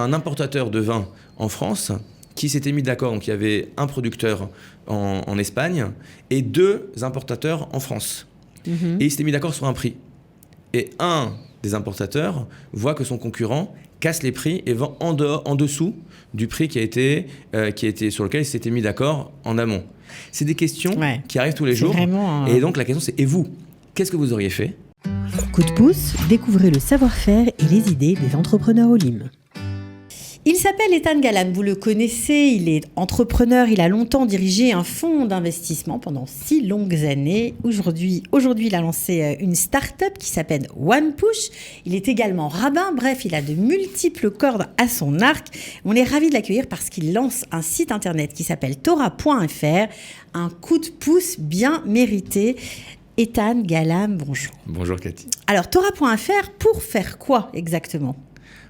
un importateur de vin en France qui s'était mis d'accord. Donc il y avait un producteur en Espagne et 2 importateurs en France. Et ils s'étaient mis d'accord sur un prix. Et un des importateurs voit que son concurrent casse les prix et vend en dessous du prix qui a été sur lequel il s'était mis d'accord en amont. C'est des questions qui arrivent tous les jours. Et donc la question c'est, et vous, qu'est-ce que vous auriez fait ? Coup de pouce, découvrez le savoir-faire et les idées des entrepreneurs Olim. Il s'appelle Ethan Galam, vous le connaissez, il est entrepreneur, il a longtemps dirigé un fonds d'investissement pendant 6 longues années. Aujourd'hui, il a lancé une start-up qui s'appelle OnePush. Il est également rabbin, bref, il a de multiples cordes à son arc. On est ravis de l'accueillir parce qu'il lance un site internet qui s'appelle Torah.fr, un coup de pouce bien mérité. Ethan Galam, bonjour. Bonjour Cathy. Alors Torah.fr, pour faire quoi exactement ?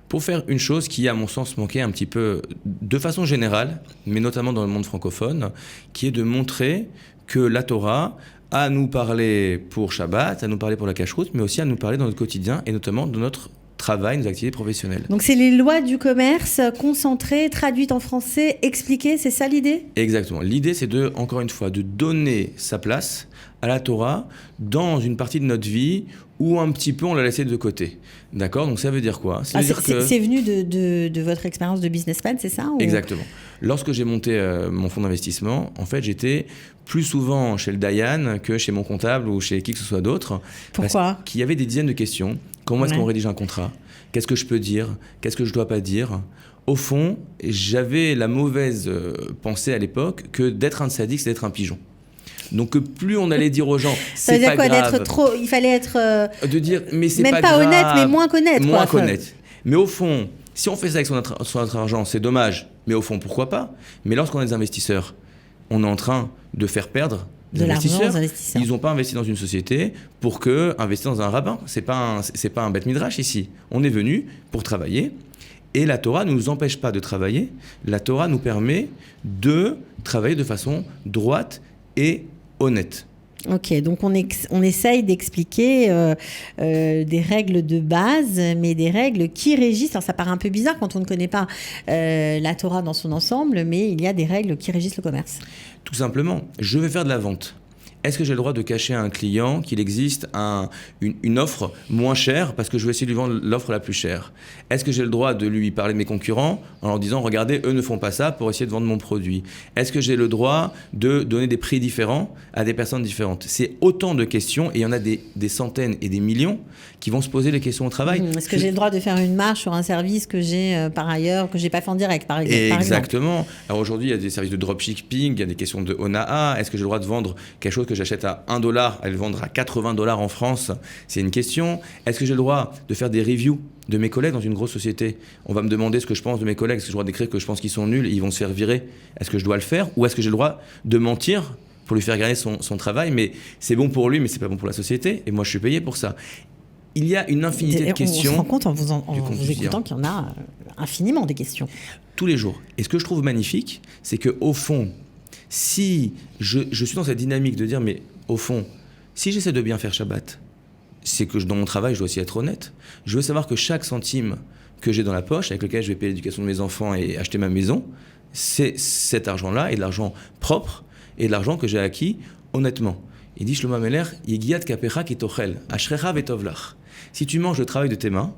Pour faire une chose qui, à mon sens, manquait un petit peu de façon générale, mais notamment dans le monde francophone, qui est de montrer que la Torah a à nous parler pour Shabbat, à nous parler pour la cacheroute, mais aussi à nous parler dans notre quotidien et notamment dans notre travail, nos activités professionnelles. Donc c'est les lois du commerce concentrées, traduites en français, expliquées, c'est ça l'idée ? Exactement. L'idée, c'est encore une fois, de donner sa place à la Torah dans une partie de notre vie où un petit peu on l'a laissé de côté. D'accord ? Donc ça veut dire quoi ? C'est venu de votre expérience de businessman, c'est ça ? Exactement. Lorsque j'ai monté mon fonds d'investissement, en fait, j'étais plus souvent chez le Dayan que chez mon comptable ou chez qui que ce soit d'autre. Pourquoi ? Parce qu'il y avait des dizaines de questions. Comment est-ce qu'on rédige un contrat ? Qu'est-ce que je peux dire ? Qu'est-ce que je ne dois pas dire ? Au fond, j'avais la mauvaise pensée à l'époque que d'être un tzaddik, c'est d'être un pigeon. Donc plus on allait dire aux gens, c'est pas grave. Ça veut dire quoi ? Il fallait être... de dire, mais c'est même pas pas grave. Honnête, mais moins connaître. Moins connaître. Mais au fond, si on fait ça avec son notre argent, c'est dommage. Mais au fond, pourquoi pas ? Mais lorsqu'on est des investisseurs, on est en train de faire perdre des investisseurs. Ils n'ont pas investi dans une société pour investir dans un rabbin. C'est pas un bête midrash ici. On est venu pour travailler. Et la Torah ne nous empêche pas de travailler. La Torah nous permet de travailler de façon droite et honnête. Ok, donc on essaye d'expliquer des règles de base, mais des règles qui régissent. Alors ça paraît un peu bizarre quand on ne connaît pas la Torah dans son ensemble, mais il y a des règles qui régissent le commerce. Tout simplement, je vais faire de la vente. Est-ce que j'ai le droit de cacher à un client qu'il existe une offre moins chère parce que je vais essayer de lui vendre l'offre la plus chère ? Est-ce que j'ai le droit de lui parler de mes concurrents en leur disant « Regardez, eux ne font pas ça pour essayer de vendre mon produit » ? Est-ce que j'ai le droit de donner des prix différents à des personnes différentes ? C'est autant de questions et il y en a des centaines et des millions qui vont se poser les questions au travail. Est-ce que j'ai le droit de faire une marge sur un service que j'ai par ailleurs, que je n'ai pas fait en direct par exemple ? Exactement. Alors aujourd'hui, il y a des services de dropshipping, il y a des questions de Onaa. Est-ce que j'ai le droit de vendre quelque chose que j'achète à $1, à le vendre à $80 en France ? C'est une question. Est-ce que j'ai le droit de faire des reviews de mes collègues dans une grosse société ? On va me demander ce que je pense de mes collègues. Est-ce que j'ai le droit d'écrire que je pense qu'ils sont nuls et ils vont se faire virer ? Est-ce que je dois le faire ? Ou est-ce que j'ai le droit de mentir pour lui faire gagner son travail ? Mais c'est bon pour lui, mais c'est pas bon pour la société. Et moi, je suis payé pour ça. Il y a une infinité de questions. On se rend compte en vous écoutant qu'il y en a infiniment des questions. Tous les jours. Et ce que je trouve magnifique, c'est qu'au fond, si je suis dans cette dynamique de dire, mais au fond, si j'essaie de bien faire Shabbat, c'est que dans mon travail, je dois aussi être honnête. Je veux savoir que chaque centime que j'ai dans la poche, avec lequel je vais payer l'éducation de mes enfants et acheter ma maison, c'est cet argent-là, et de l'argent propre, et de l'argent que j'ai acquis honnêtement. Il dit Shlomo Ameler, Yegiat kapecha kitochel, ashrecha vetovlach. Si tu manges le travail de tes mains,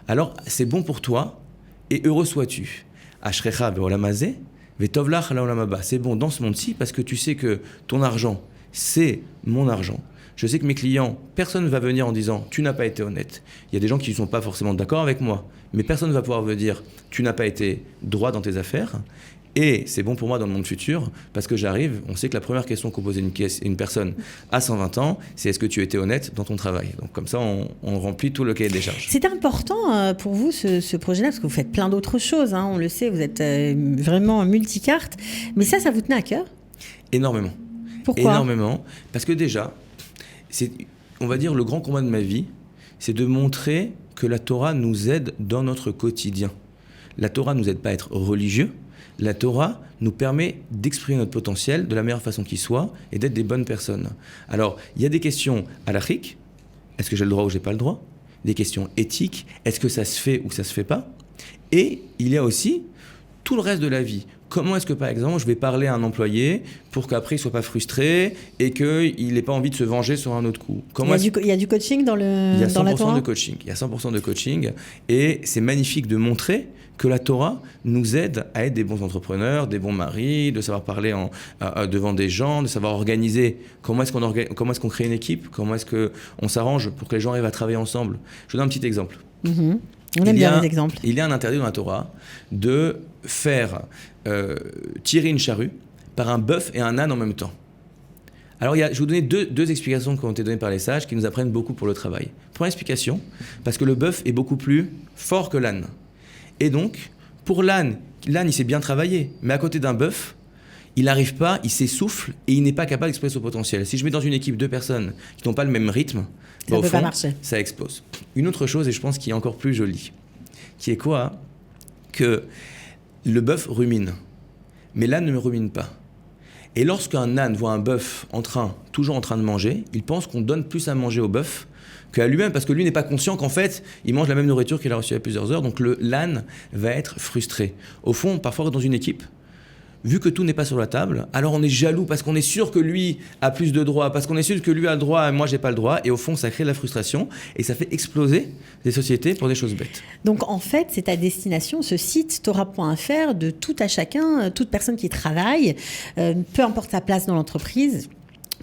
alors c'est bon pour toi, et heureux sois-tu. Ashrecha ve'olam hazeh, vetovlach la'olam haba. C'est bon dans ce monde-ci, parce que tu sais que ton argent, c'est mon argent. Je sais que mes clients, personne ne va venir en disant « tu n'as pas été honnête ». Il y a des gens qui ne sont pas forcément d'accord avec moi, mais personne ne va pouvoir me dire « tu n'as pas été droit dans tes affaires ». Et c'est bon pour moi dans le monde futur, parce que j'arrive, on sait que la première question qu'on pose à une personne à 120 ans, c'est « est-ce que tu étais honnête dans ton travail ?» Donc comme ça, on remplit tout le cahier des charges. C'est important pour vous, ce projet-là, parce que vous faites plein d'autres choses, hein, on le sait, vous êtes vraiment multicarte, mais ça vous tenait à cœur ? Énormément. Pourquoi ? Énormément, parce que déjà, on va dire, le grand combat de ma vie, c'est de montrer que la Torah nous aide dans notre quotidien. La Torah ne nous aide pas à être religieux. La Torah nous permet d'exprimer notre potentiel de la meilleure façon qui soit et d'être des bonnes personnes. Alors, il y a des questions halachiques. Est-ce que j'ai le droit ou j'ai pas le droit ? Des questions éthiques. Est-ce que ça se fait ou ça se fait pas ? Et il y a aussi tout le reste de la vie. Comment est-ce que, par exemple, je vais parler à un employé pour qu'après, il ne soit pas frustré et qu'il n'ait pas envie de se venger sur un autre coup. Il y a du coaching dans la Torah ? De coaching. Il y a 100% de coaching. Et c'est magnifique de montrer que la Torah nous aide à être des bons entrepreneurs, des bons maris, de savoir parler devant des gens, de savoir organiser. Comment est-ce qu'on crée une équipe ? Comment est-ce qu'on s'arrange pour que les gens arrivent à travailler ensemble ? Je vous donne un petit exemple. On aime bien les exemples. Il y a un interdit dans la Torah de faire tirer une charrue par un bœuf et un âne en même temps. Alors, je vais vous donner deux explications qui ont été données par les sages qui nous apprennent beaucoup pour le travail. Première explication, parce que le bœuf est beaucoup plus fort que l'âne. Et donc, pour l'âne, il sait bien travailler, mais à côté d'un bœuf, il n'arrive pas, il s'essouffle et il n'est pas capable d'exprimer son potentiel. Si je mets dans une équipe 2 personnes qui n'ont pas le même rythme, ça peut pas marcher. Ça explose. Une autre chose, et je pense qui est encore plus jolie, qui est quoi ? Que le bœuf rumine, mais l'âne ne rumine pas. Et lorsqu'un âne voit un bœuf toujours en train de manger, il pense qu'on donne plus à manger au bœuf qu'à lui-même, parce que lui n'est pas conscient qu'en fait, il mange la même nourriture qu'il a reçue il y a plusieurs heures, donc l'âne va être frustré. Au fond, parfois dans une équipe, vu que tout n'est pas sur la table, alors on est jaloux parce qu'on est sûr que lui a plus de droits, parce qu'on est sûr que lui a le droit et moi j'ai pas le droit, et au fond ça crée de la frustration et ça fait exploser des sociétés pour des choses bêtes. Donc en fait c'est à destination, ce site Torah.fr, de tout à chacun, toute personne qui travaille, peu importe sa place dans l'entreprise,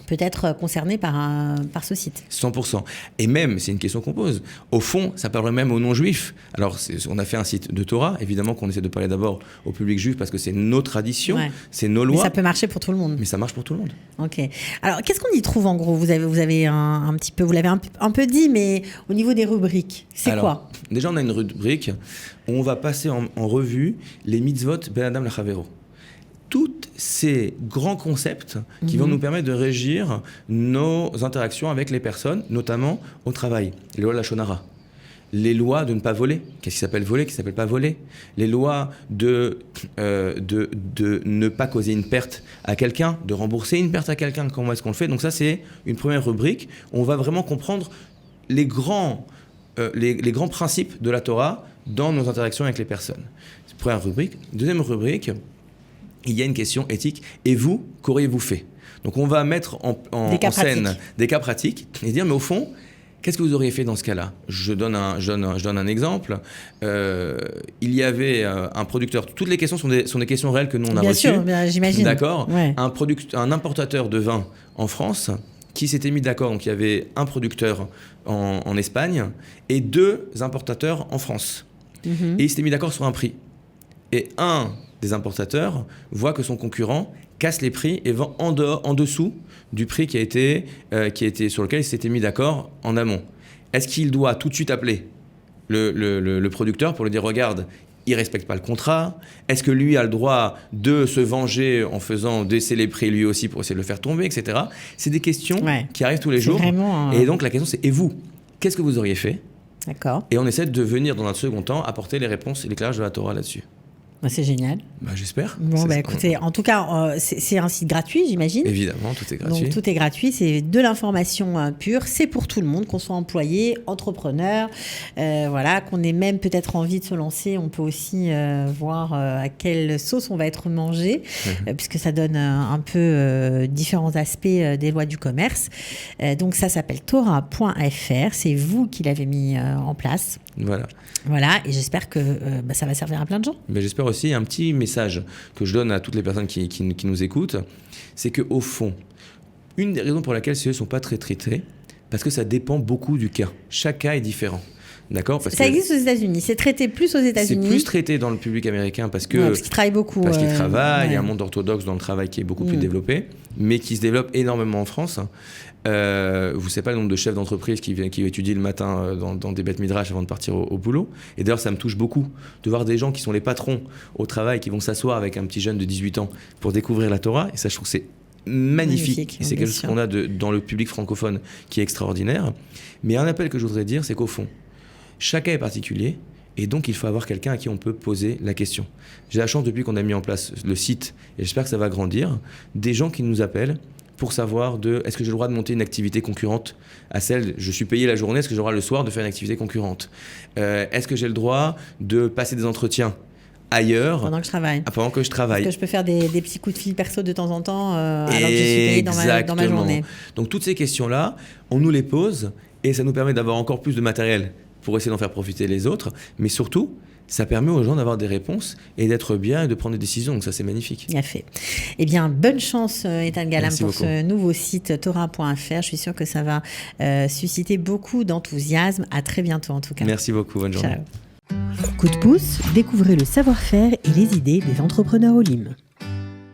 peut être concerné par ce site. 100%. Et même, c'est une question qu'on pose, au fond, ça parlerait même aux non-juifs. Alors, on a fait un site de Torah, évidemment qu'on essaie de parler d'abord au public juif parce que c'est nos traditions, c'est nos lois. Mais ça peut marcher pour tout le monde. Mais ça marche pour tout le monde. Ok. Alors, qu'est-ce qu'on y trouve en gros ? Vous avez un petit peu, vous l'avez un peu dit, mais au niveau des rubriques, c'est quoi ? Déjà, on a une rubrique où on va passer en revue les mitzvot Ben Adam Lachavero. Tous ces grands concepts qui vont nous permettre de régir nos interactions avec les personnes, notamment au travail. Les lois de la Shonara, les lois de ne pas voler, qu'est-ce qui s'appelle voler, qu'est-ce qui s'appelle pas voler, les lois de ne pas causer une perte à quelqu'un, de rembourser une perte à quelqu'un, comment est-ce qu'on le fait. Donc ça, c'est une première rubrique où on va vraiment comprendre les grands principes de la Torah dans nos interactions avec les personnes. Première rubrique. Deuxième rubrique, il y a une question éthique. Et vous, qu'auriez-vous fait ? Donc on va mettre en scène des cas pratiques et dire, mais au fond, qu'est-ce que vous auriez fait dans ce cas-là ? Je donne un exemple. Il y avait un producteur. Toutes les questions sont des questions réelles que nous on a reçues. Bien sûr, j'imagine. D'accord. Ouais. Un importateur de vin en France qui s'était mis d'accord. Donc il y avait un producteur en Espagne et 2 importateurs en France. Et ils s'étaient mis d'accord sur un prix. Et un des importateurs voit que son concurrent casse les prix et vend en dessous du prix qui a été sur lequel il s'était mis d'accord en amont. Est-ce qu'il doit tout de suite appeler le producteur pour lui dire « Regarde, il ne respecte pas le contrat ». Est-ce que lui a le droit de se venger en faisant baisser les prix lui aussi pour essayer de le faire tomber, etc. C'est des questions qui arrivent tous les jours. Et donc la question c'est « Et vous, qu'est-ce que vous auriez fait ?» D'accord. Et on essaie de venir dans un second temps apporter les réponses et l'éclairage de la Torah là-dessus. C'est génial. J'espère. Bon, écoutez, en tout cas, c'est un site gratuit, j'imagine. Évidemment, tout est gratuit. Donc, tout est gratuit, c'est de l'information pure, c'est pour tout le monde, qu'on soit employé, entrepreneur, qu'on ait même peut-être envie de se lancer. On peut aussi voir à quelle sauce on va être mangé, puisque ça donne un peu différents aspects des lois du commerce. Donc, ça s'appelle Torah.fr, c'est vous qui l'avez mis en place. Voilà, et j'espère que ça va servir à plein de gens. Mais j'espère aussi, un petit message que je donne à toutes les personnes qui nous écoutent, c'est qu'au fond, une des raisons pour laquelle ces ne sont pas très traités, parce que ça dépend beaucoup du cas. Chaque cas est différent. D'accord ? Ça existe aux États-Unis, c'est traité plus aux États-Unis. C'est plus traité dans le public américain parce qu'ils travaillent beaucoup. Parce qu'ils travaillent, il y a un monde orthodoxe dans le travail qui est beaucoup plus développé, mais qui se développe énormément en France. Vous ne savez pas le nombre de chefs d'entreprise qui étudient le matin dans des bêtes midrash avant de partir au boulot. Et d'ailleurs, ça me touche beaucoup de voir des gens qui sont les patrons au travail, qui vont s'asseoir avec un petit jeune de 18 ans pour découvrir la Torah. Et ça, je trouve que c'est magnifique. Et c'est quelque chose qu'on a dans le public francophone qui est extraordinaire. Mais un appel que je voudrais dire, c'est qu'au fond, chaque cas est particulier. Et donc, il faut avoir quelqu'un à qui on peut poser la question. J'ai la chance, depuis qu'on a mis en place le site, et j'espère que ça va grandir, des gens qui nous appellent pour savoir est-ce que j'ai le droit de monter une activité concurrente à celle, je suis payé la journée, est-ce que j'ai le droit le soir de faire une activité concurrente, est-ce que j'ai le droit de passer des entretiens ailleurs pendant que je travaille. Pendant que je travaille. Est-ce que je peux faire des petits coups de fil perso de temps en temps alors que je suis payé dans ma journée. Donc toutes ces questions-là, on nous les pose et ça nous permet d'avoir encore plus de matériel pour essayer d'en faire profiter les autres. Mais surtout, ça permet aux gens d'avoir des réponses et d'être bien et de prendre des décisions. Donc ça, c'est magnifique. Bien fait. Eh bien, bonne chance, Ethan Galam, Merci pour beaucoup. ce nouveau site Thora.fr. Je suis sûre que ça va susciter beaucoup d'enthousiasme. À très bientôt, en tout cas. Merci beaucoup. Bonne journée. Ciao. Coup de pouce, découvrez le savoir-faire et les idées des entrepreneurs Olim.